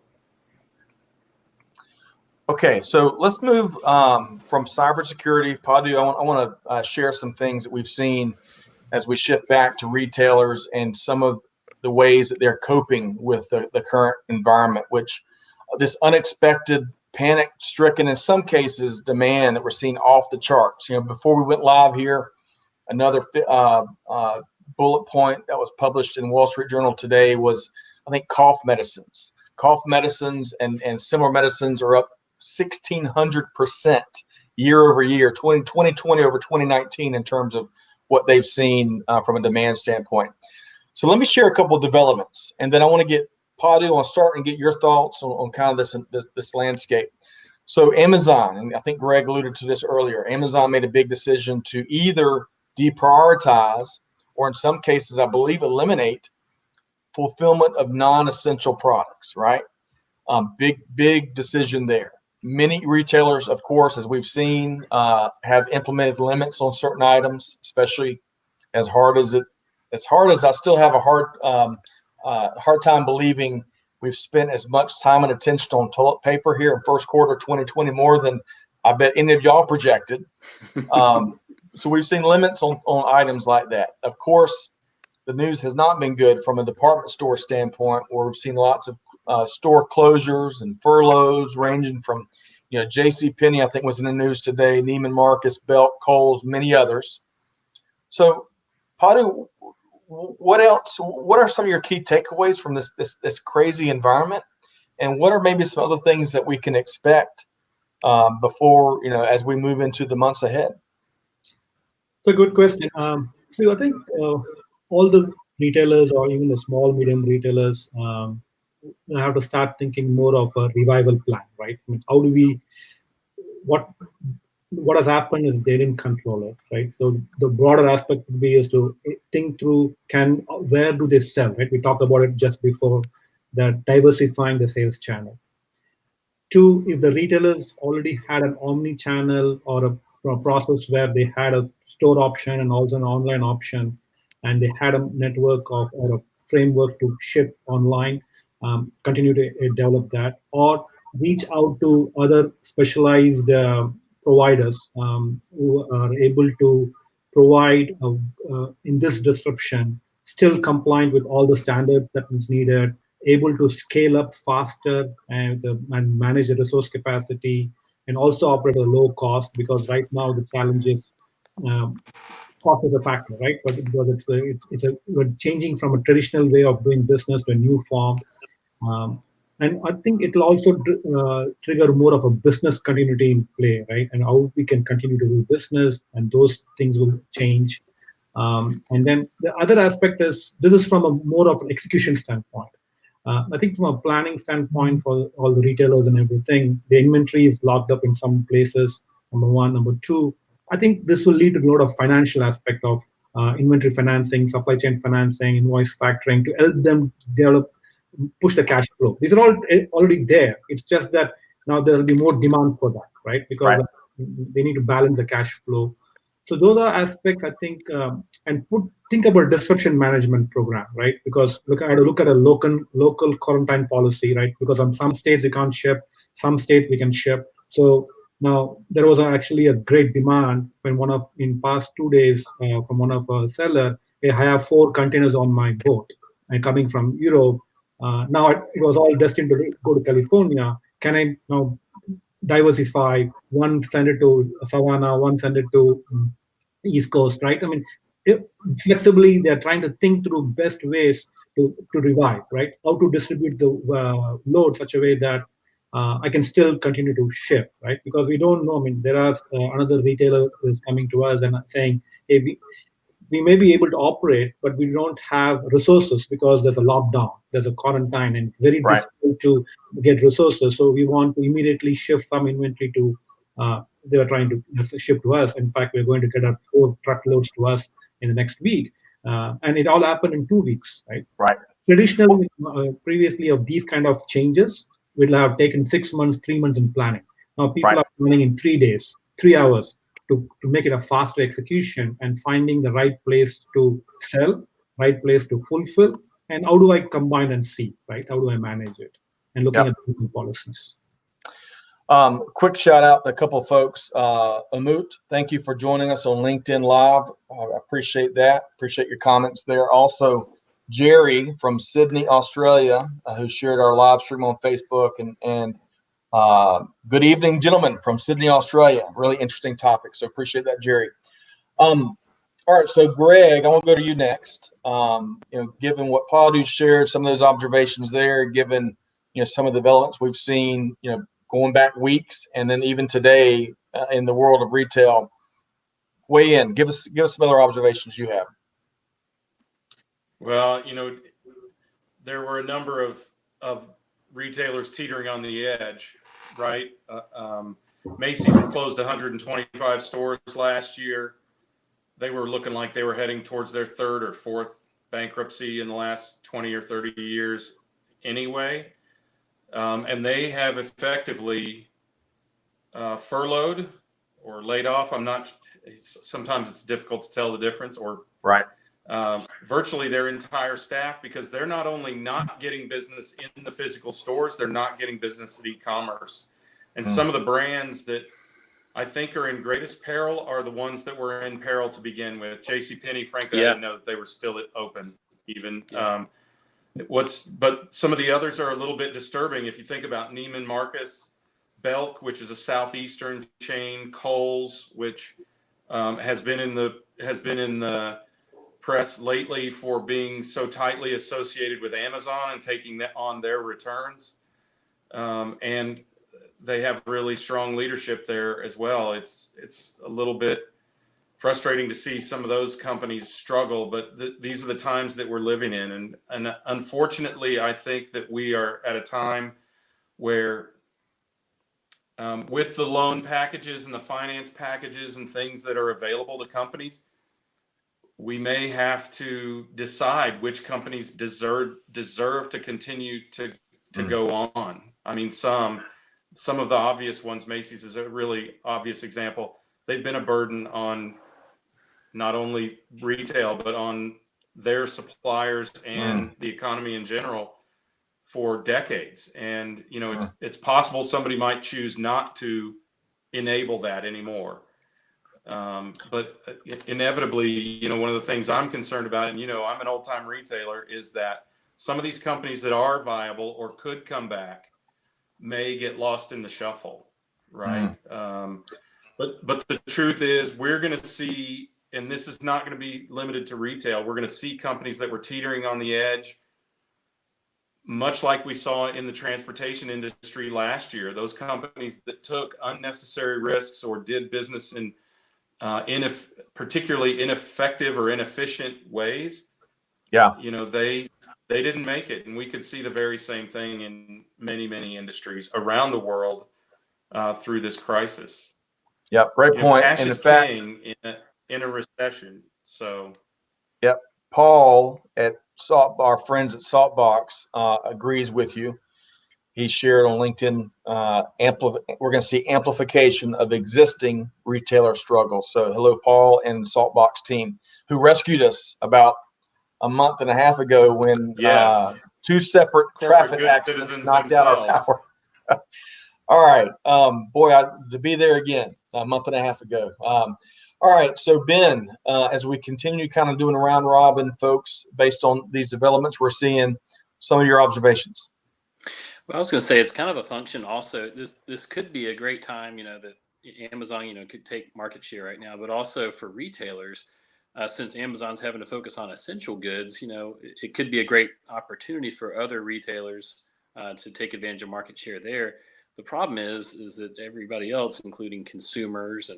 Okay, so let's move from cybersecurity. Padhu, I want to share some things that we've seen as we shift back to retailers and some of the ways that they're coping with the current environment, which this unexpected, panic-stricken, in some cases, demand that we're seeing off the charts. Before we went live here, another bullet point that was published in Wall Street Journal today was, I think, cough medicines. Cough medicines and similar medicines are up 1,600% year over year, 2020 over 2019 in terms of what they've seen from a demand standpoint. So let me share a couple of developments, and then I want to get Padhu, I'll start and get your thoughts on kind of this landscape. So Amazon, and I think Greg alluded to this earlier, Amazon made a big decision to either deprioritize or in some cases, I believe, eliminate fulfillment of non-essential products, right? Big decision there. Many retailers, of course, as we've seen, have implemented limits on certain items, especially as hard as I still have a hard time believing we've spent as much time and attention on toilet paper here in first quarter 2020, more than I bet any of y'all projected. So we've seen limits on items like that. Of course, the news has not been good from a department store standpoint, where we've seen lots of store closures and furloughs ranging from, JCPenney, I think was in the news today, Neiman Marcus, Belk, Kohl's, many others. So, Padhu, what else? What are some of your key takeaways from this crazy environment, and what are maybe some other things that we can expect before, as we move into the months ahead?
It's a good question. So I think all the retailers, or even the small, medium retailers, have to start thinking more of a revival plan, right? I mean, how do we? What has happened is they didn't control it, right? So the broader aspect would be is to think through where do they sell, right? We talked about it just before that diversifying the sales channel. Two, if the retailers already had an omni-channel or a process where they had a store option and also an online option, and they had a network of or a framework to ship online, continue to develop that, or reach out to other specialized providers who are able to provide in this disruption still compliant with all the standards that is needed, able to scale up faster and manage the resource capacity, and also operate at a low cost, because right now the challenge is um, cost is a factor, right? But because we're changing from a traditional way of doing business to a new form, um, and I think it'll also trigger more of a business continuity in play, right? And how we can continue to do business, and those things will change. And then the other aspect is this is from a more of an execution standpoint. I think from a planning standpoint for all the retailers and everything, the inventory is locked up in some places. Number one. Number two, I think this will lead to a lot of financial aspect of inventory financing, supply chain financing, invoice factoring to help them develop, push the cash flow. These are all already there. It's just that now there will be more demand for that, right? Because
Right.
they need to balance the cash flow. So those are aspects I think, and think about disruption management program, right? Because I had to look at a local quarantine policy, right? Because on some states we can't ship, some states we can ship. So now there was actually a great demand when in past 2 days from one of our seller, hey, I have 4 containers on my boat and coming from Europe. Now it was all destined to go to California. Can I now diversify? One send it to Savannah, one send it to East Coast, right? I mean, flexibly, they're trying to think through best ways to revive, right? How to distribute the load such a way that I can still continue to ship, right? Because we don't know. I mean, there are another retailer is coming to us and saying, hey, we may be able to operate, but we don't have resources because there's a lockdown, there's a quarantine, and it's very
Right.
difficult to get resources. So we want to immediately shift some inventory to, they are trying to ship to us. In fact, we're going to get 4 truckloads to us in the next week. And it all happened in 2 weeks, right?
Right.
Traditionally, previously of these kind of changes, will have taken 6 months, 3 months in planning. Now people
Right.
are planning in 3 days, 3 hours to make it a faster execution and finding the right place to sell, right place to fulfill, and how do I combine and see, right? How do I manage it? And looking
Yep.
at different policies.
Quick shout out to a couple of folks. Amut, thank you for joining us on LinkedIn Live. I appreciate that. Appreciate your comments there. Also, Jerry from Sydney, Australia, who shared our live stream on Facebook. And good evening, gentlemen from Sydney, Australia. Really interesting topic. So appreciate that, Jerry. All right, so Greg, I want to go to you next. Given what Padhu shared, some of those observations there, given some of the developments we've seen, going back weeks, and then even today in the world of retail, weigh in. Give us some other observations you have.
Well, there were a number of retailers teetering on the edge, right? Macys closed 125 stores last year. They were looking like they were heading towards their 3rd or 4th bankruptcy in the last 20 or 30 years anyway. And they have effectively furloughed or laid off. Sometimes it's difficult to tell the difference, or
Right.
Virtually their entire staff, because they're not only not getting business in the physical stores, they're not getting business at e-commerce. And some of the brands that I think are in greatest peril are the ones that were in peril to begin with. JCPenney, frankly, I didn't know that they were still open even. But some of the others are a little bit disturbing. If you think about Neiman Marcus, Belk, which is a southeastern chain, Kohl's, which has been in the press lately for being so tightly associated with Amazon and taking that on their returns, and they have really strong leadership there as well. It's a little bit frustrating to see some of those companies struggle, but these are the times that we're living in. And unfortunately, I think that we are at a time where with the loan packages and the finance packages and things that are available to companies, we may have to decide which companies deserve to continue to go on. I mean, some of the obvious ones, Macys is a really obvious example. They've been a burden on not only retail, but on their suppliers and the economy in general for decades. And, you know, it's possible somebody might choose not to enable that anymore. But inevitably, you know, one of the things I'm concerned about, and, you know, I'm an old time retailer, is that some of these companies that are viable or could come back may get lost in the shuffle. Right. But the truth is, we're going to see, and this is not going to be limited to retail, we're going to see companies that were teetering on the edge, much like we saw in the transportation industry last year. Those companies that took unnecessary risks or did business in particularly ineffective or inefficient ways, you know, they didn't make it. And we could see the very same thing in many industries around the world through this crisis.
Yep, great point.
Cash
and
is
in fact,
king in a recession. So,
yep, Paul at our friends at Saltbox agrees with you. He shared on LinkedIn. We're going to see amplification of existing retailer struggles. So, hello, Paul and Saltbox team, who rescued us about a month and a half ago when two separate traffic accidents knocked out our power. All right. Boy, to be there again a month and a half ago. All right. So, Ben, as we continue kind of doing a round robin, folks, based on these developments we're seeing, some of your observations.
Well, I was going to say it's kind of a function also. This could be a great time, you know, that Amazon, you know, could take market share right now, but also for retailers, since Amazon's having to focus on essential goods, you know, it could be a great opportunity for other retailers to take advantage of market share there. The problem is that everybody else, including consumers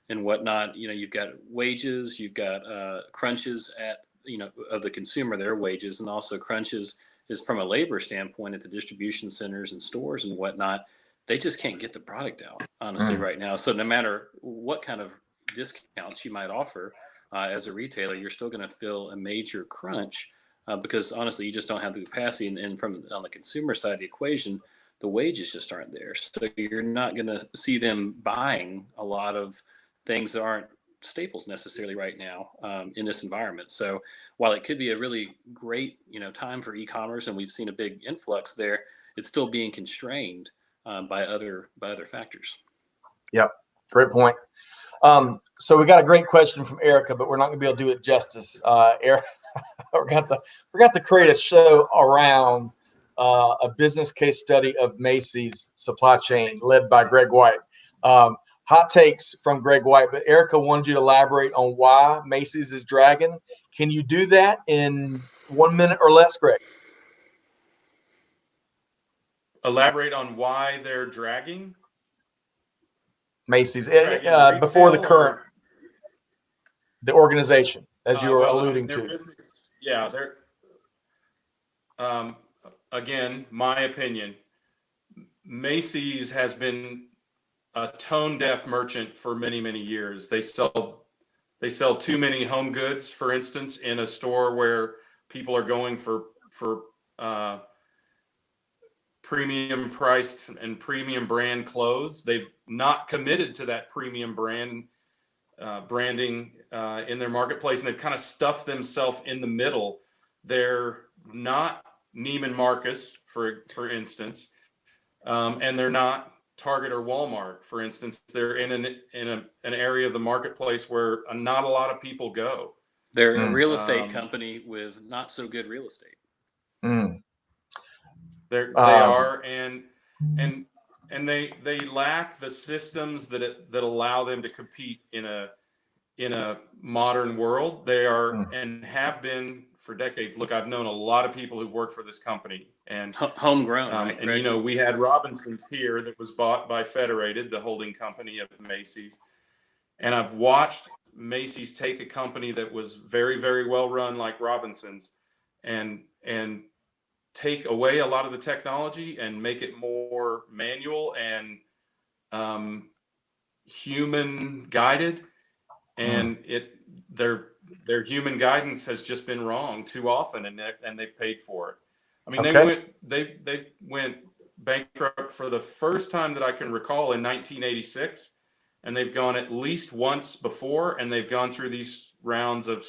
and whatnot, you know, you've got wages, you've got crunches at, you know, of the consumer, their wages, and also crunches is from a labor standpoint at the distribution centers and stores and whatnot. They just can't get the product out, honestly, right now. So no matter what kind of discounts you might offer as a retailer, you're still going to feel a major crunch because honestly, you just don't have the capacity. And from on the consumer side of the equation, the wages just aren't there. So you're not going to see them buying a lot of things that aren't staples necessarily right now in this environment. So while it could be a really great, you know, time for e-commerce, and we've seen a big influx there, it's still being constrained by other factors. Yep,
great point. So we got a great question from Erica, but we're not going to be able to do it justice. Erica, we're going to create a show around a business case study of Macys supply chain led by Greg White. Hot takes from Greg White, but Erica wanted you to elaborate on why Macys is dragging. Can you do that in 1 minute or less, Greg?
Elaborate on why they're dragging?
Macys, before the current, the organization, as you were alluding to.
Business, yeah, they're, again, my opinion, Macys has been a tone deaf merchant for many years. They sell too many home goods, for instance, in a store where people are going for premium priced and premium brand clothes. They've not committed to that premium branding in their marketplace, and they've kind of stuffed themselves in the middle. They're not Neiman Marcus, for instance, and they're not Target or Walmart, for instance. They're in an area of the marketplace where not a lot of people go.
They're a real estate company with not so good real estate.
They are, and they lack the systems that allow them to compete in a modern world. They are and have been for decades. Look, I've known a lot of people who've worked for this company and
homegrown, right?
And you know, we had Robinson's here that was bought by Federated, the holding company of Macys, and I've watched Macys take a company that was very well run like Robinson's and take away a lot of the technology and make it more manual and human guided, and their human guidance has just been wrong too often, and they've paid for it. I mean,
Okay.
they went bankrupt for the first time that I can recall in 1986, and they've gone at least once before, and they've gone through these rounds of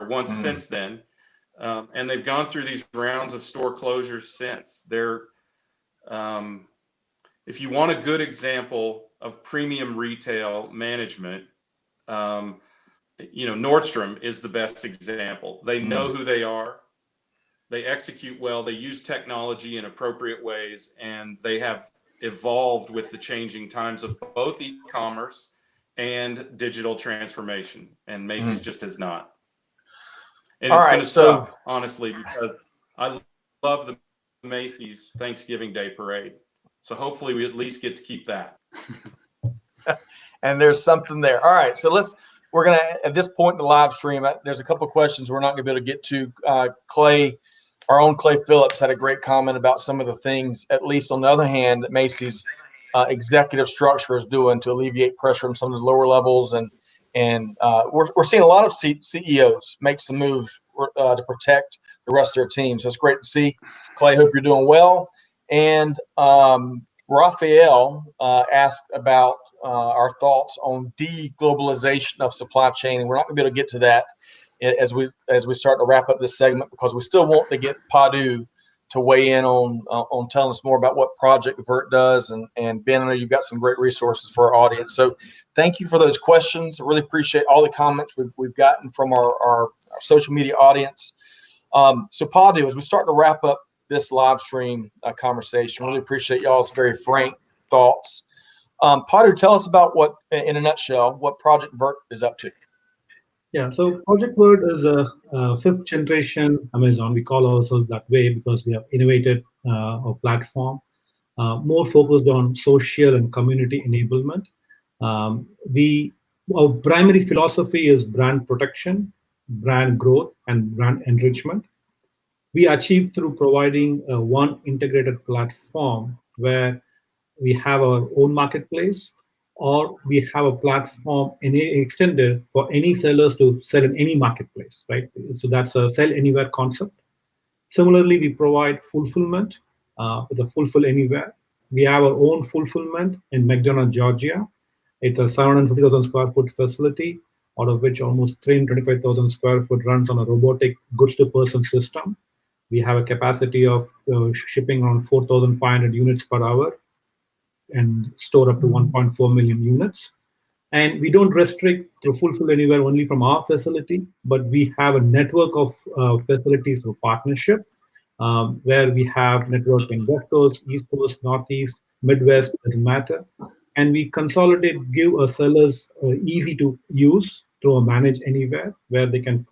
once since then, and they've gone through these rounds of store closures since. They're if you want a good example of premium retail management, Nordstrom is the best example. They know who they are. They execute well. They use technology in appropriate ways, and they have evolved with the changing times of both e-commerce and digital transformation. And Macys just has not. And
All
it's
right,
going to suck, honestly, because I love the Macys Thanksgiving Day parade. So hopefully we at least get to keep that.
And there's something there. All right, so we're gonna, at this point in the live stream, there's a couple of questions we're not gonna be able to get to. Clay, our own Clay Phillips, had a great comment about some of the things, at least on the other hand, that Macys executive structure is doing to alleviate pressure on some of the lower levels, and we're seeing a lot of CEOs make some moves to protect the rest of their team. So it's great to see. Clay, hope you're doing well. And Raphael asked about our thoughts on deglobalization of supply chain, and we're not going to be able to get to that as we start to wrap up this segment, because we still want to get Padhu to weigh in on telling us more about what Project Vert does. And Ben, I know you've got some great resources for our audience. So thank you for those questions. I really appreciate all the comments we've gotten from our social media audience. So Padhu, as we start to wrap up this live stream conversation, really appreciate y'all's very frank thoughts. Padhu, tell us about in a nutshell, what Project Vert is up to.
Yeah, so Project Vert is a fifth generation Amazon. We call ourselves that way because we have innovated our platform, more focused on social and community enablement. Our primary philosophy is brand protection, brand growth, and brand enrichment. We achieve through providing one integrated platform where we have our own marketplace, or we have a platform extended for any sellers to sell in any marketplace, right? So that's a sell anywhere concept. Similarly, we provide fulfillment with a fulfill anywhere. We have our own fulfillment in McDonough, Georgia. It's a 750,000 square foot facility, out of which almost 325,000 square foot runs on a robotic goods to person system. We have a capacity of shipping around 4,500 units per hour and store up to 1.4 million units. And we don't restrict to fulfill anywhere only from our facility, but we have a network of facilities through partnership, where we have network in West Coast, East Coast, Northeast, Midwest, doesn't matter. And we consolidate, give our sellers easy to use through a manage anywhere, where they can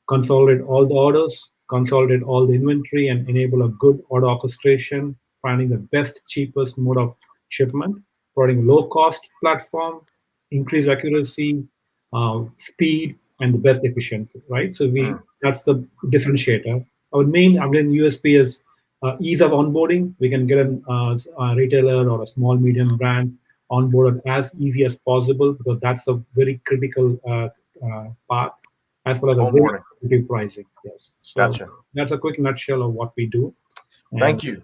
consolidate all the orders, consolidate all the inventory, and enable a good order orchestration, finding the best, cheapest mode of shipment, providing low-cost platform, increased accuracy, speed, and the best efficiency, right? So that's the differentiator. Our main USP is ease of onboarding. We can get a retailer or a small, medium brand onboarded as easy as possible, because that's a very critical part, as well as a very competitive pricing. Yes. So
Gotcha.
That's a quick nutshell of what we do.
Thank you.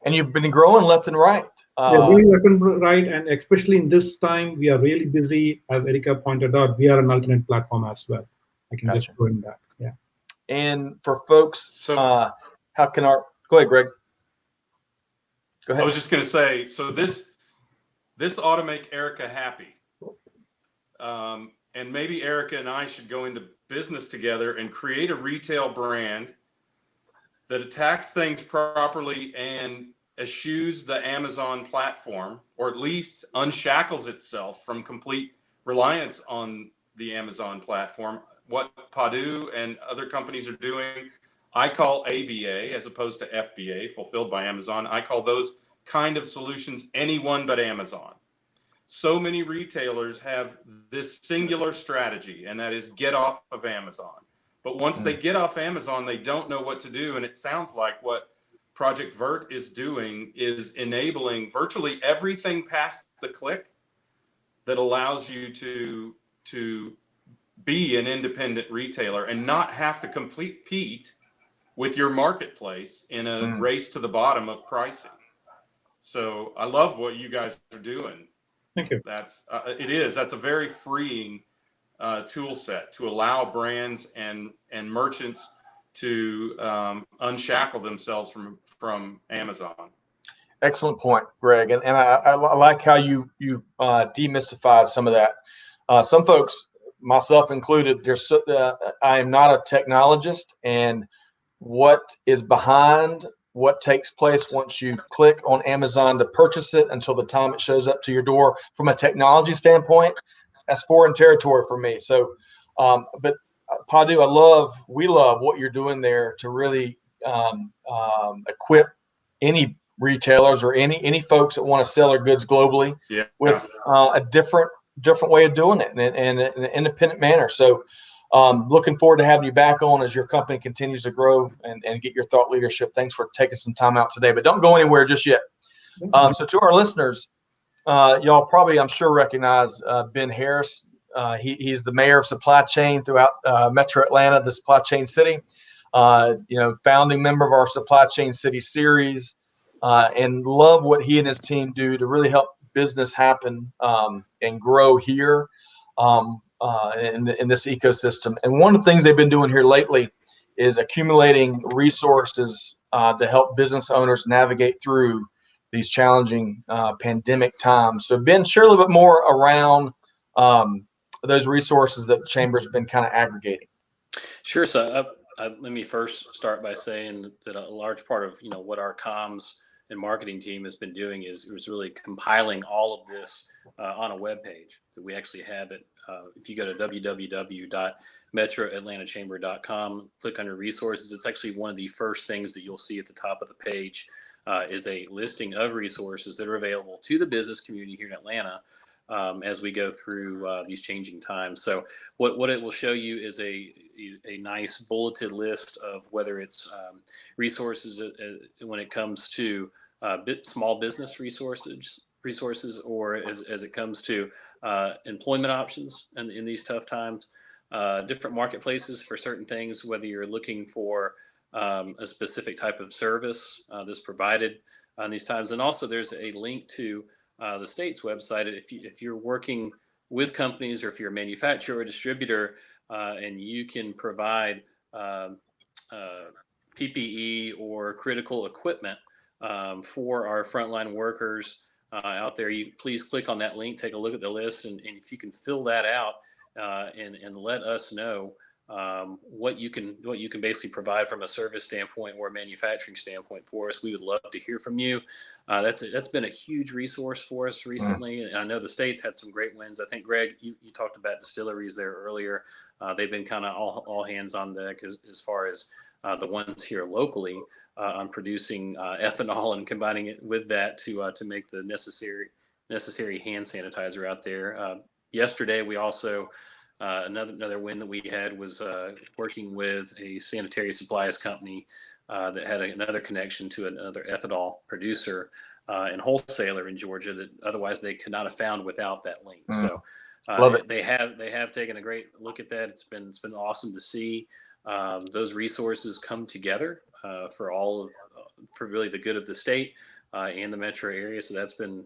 And you've been growing left and right.
We're growing left and right, and especially in this time, we are really busy. As Erica pointed out, we are an alternate platform as well. I can just go in that. Yeah.
And for folks, go ahead, Greg. Go ahead.
I was just going to say, so this ought to make Erica happy. And maybe Erica and I should go into business together and create a retail brand that attacks things properly and eschews the Amazon platform, or at least unshackles itself from complete reliance on the Amazon platform. What Padhu and other companies are doing, I call ABA as opposed to FBA, fulfilled by Amazon. I call those kind of solutions anyone but Amazon. So many retailers have this singular strategy, and that is get off of Amazon. But once they get off Amazon, they don't know what to do. And it sounds like what Project Vert is doing is enabling virtually everything past the click that allows you to be an independent retailer and not have to compete with your marketplace in a race to the bottom of pricing. So I love what you guys are doing.
Thank you.
That's that's a very freeing tool set to allow brands and merchants to unshackle themselves from Amazon.
Excellent point, Greg. And I like how you demystified some of that. Some folks, myself included, I am not a technologist, and what is behind what takes place once you click on Amazon to purchase it until the time it shows up to your door from a technology standpoint, that's foreign territory for me. So, but Padhu, we love what you're doing there to really equip any retailers or any folks that want to sell their goods globally with a different way of doing it in an independent manner. So looking forward to having you back on as your company continues to grow and get your thought leadership. Thanks for taking some time out today, but don't go anywhere just yet. So to our listeners, y'all probably, I'm sure, recognize Ben Harris. He's the mayor of supply chain throughout Metro Atlanta, the supply chain city. Founding member of our supply chain city series, and love what he and his team do to really help business happen and grow here in this ecosystem. And one of the things they've been doing here lately is accumulating resources to help business owners navigate through these challenging pandemic times. So Ben, share a little bit more around those resources that the Chamber's been kind of aggregating.
Sure. So let me first start by saying that a large part of what our comms and marketing team has been doing is really compiling all of this on a web page that we actually have it. If you go to www.metroatlantachamber.com, click under resources, it's actually one of the first things that you'll see at the top of the page is a listing of resources that are available to the business community here in Atlanta as we go through these changing times. So what it will show you is a nice bulleted list of whether it's resources when it comes to small business resources, or as it comes to employment options in these tough times, different marketplaces for certain things, whether you're looking for a specific type of service that's provided in these times. And also there's a link to the state's website. If you're working with companies, or if you're a manufacturer or distributor, and you can provide PPE or critical equipment for our frontline workers out there, you please click on that link, take a look at the list, and if you can fill that out and let us know what you can basically provide from a service standpoint or a manufacturing standpoint for us. We would love to hear from you. That's been a huge resource for us recently. And I know the state's had some great wins. I think, Greg, you talked about distilleries there earlier. They've been kind of all hands on deck as far as the ones here locally on producing ethanol and combining it with that to make the necessary hand sanitizer out there. Yesterday, we also another win that we had was working with a sanitary supplies company that had another connection to another ethanol producer and wholesaler in Georgia that otherwise they could not have found without that link. So
Love it.
They have taken a great look at that. It's been awesome to see those resources come together for really the good of the state and the metro area. So that's been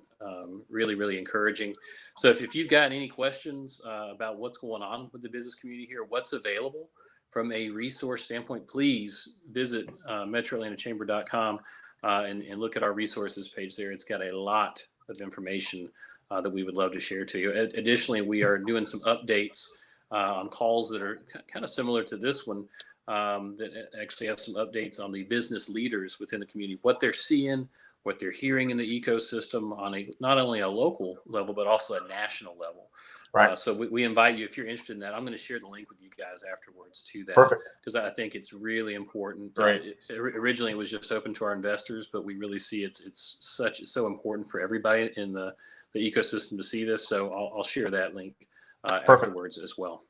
really, really encouraging. So if you've got any questions about what's going on with the business community here, what's available from a resource standpoint, please visit metroatlantachamber.com and look at our resources page there. It's got a lot of information that we would love to share to you. Additionally, we are doing some updates on calls that are kind of similar to this one, that actually have some updates on the business leaders within the community, what they're seeing, what they're hearing in the ecosystem on not only a local level, but also a national level.
Right.
So we invite you, if you're interested in that, I'm going to share the link with you guys afterwards to that.
Perfect.
Because I think it's really important.
Right.
Originally, it was just open to our investors, but we really see it's so important for everybody in the ecosystem to see this. So I'll share that link afterwards as well.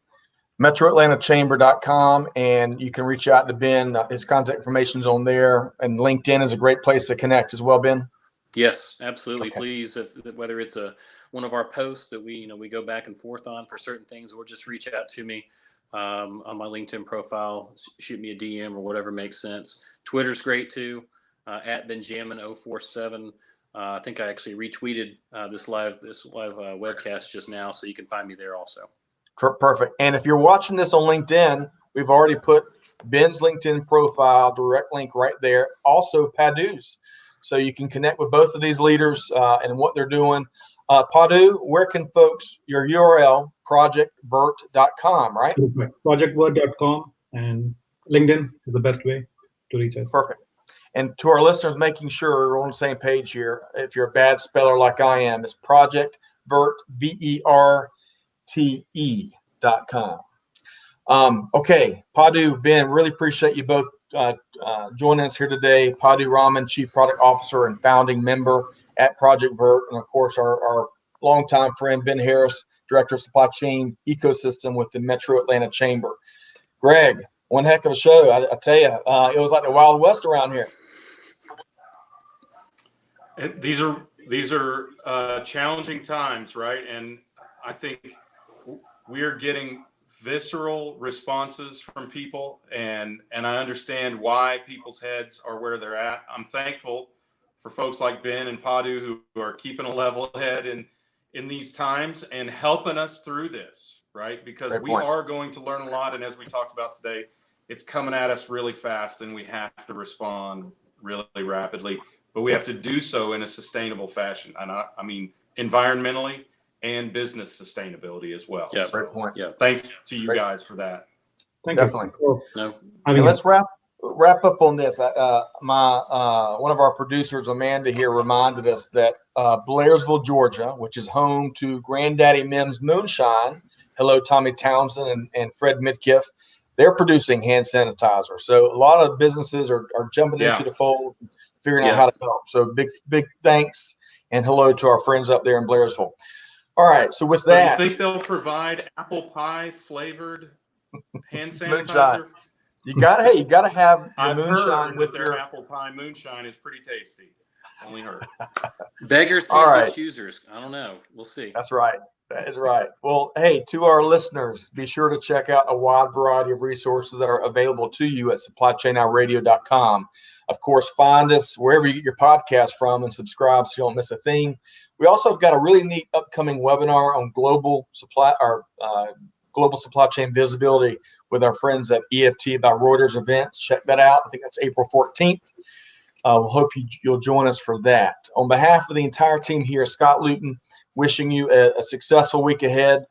MetroAtlantaChamber.com, and you can reach out to Ben. His contact information is on there, and LinkedIn is a great place to connect as well, Ben.
Yes, absolutely.
Okay.
Please, whether it's a one of our posts that we go back and forth on for certain things, or just reach out to me on my LinkedIn profile, shoot me a DM or whatever makes sense. Twitter's great too, at Benjamin047. I think I actually retweeted this live webcast just now, so you can find me there also.
Perfect. And if you're watching this on LinkedIn, we've already put Ben's LinkedIn profile, direct link right there. Also Padhu's. So you can connect with both of these leaders and what they're doing. Padhu, where can folks, your URL, projectvert.com, right?
Projectvert.com, and LinkedIn is the best way to reach us.
Perfect. And to our listeners, making sure we're on the same page here, if you're a bad speller like I am, it's Project Vert, VERTE.com. Okay, Padhu, Ben, really appreciate you both joining us here today. Padhu Raman, Chief Product Officer and founding member at Project Vert, and of course our longtime friend Ben Harris, Director of Supply Chain Ecosystem with the Metro Atlanta Chamber. Greg, one heck of a show. I tell you, it was like the Wild West around here.
These are challenging times, right? And I think we are getting visceral responses from people, and I understand why people's heads are where they're at. I'm thankful for folks like Ben and Padhu who are keeping a level head in these times and helping us through this, right? Because we are going to learn a lot, and as we talked about today, it's coming at us really fast, and we have to respond really rapidly. But we have to do so in a sustainable fashion. And I mean, environmentally and business sustainability as well.
Yeah, great point.
Yeah. Thanks to you guys for that.
Thank
Definitely.
you.
No.
And let's wrap up on this. One of our producers, Amanda, here reminded us that Blairsville, Georgia, which is home to Granddaddy Mim's Moonshine. Hello, Tommy Townsend and Fred Midkiff. They're producing hand sanitizer. So a lot of businesses are jumping into the fold, figuring out how to help. So big thanks and hello to our friends up there in Blairsville. All right. So with that,
you think they'll provide apple pie flavored hand sanitizer?
Moonshine. You gotta have the
I've
moonshine
heard
with
that their apple pie moonshine is pretty tasty. Only heard.
Beggars can't be choosers. I don't know. We'll see.
That's right. That is right. Well, hey, to our listeners, be sure to check out a wide variety of resources that are available to you at supplychainowradio.com. Of course, find us wherever you get your podcast from and subscribe so you don't miss a thing. We also have got a really neat upcoming webinar on global supply chain visibility with our friends at EFT by Reuters Events. Check that out. I think that's April 14th. We'll hope you'll join us for that. On behalf of the entire team here, Scott Luton, wishing you a successful week ahead.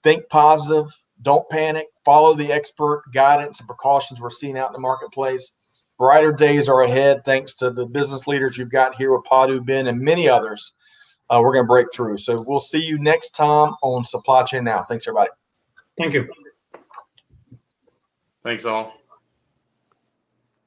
Think positive. Don't panic. Follow the expert guidance and precautions we're seeing out in the marketplace. Brighter days are ahead thanks to the business leaders you've got here with Padhu, Ben, and many others. We're going to break through. So we'll see you next time on Supply Chain Now. Thanks, everybody.
Thank you.
Thanks, all.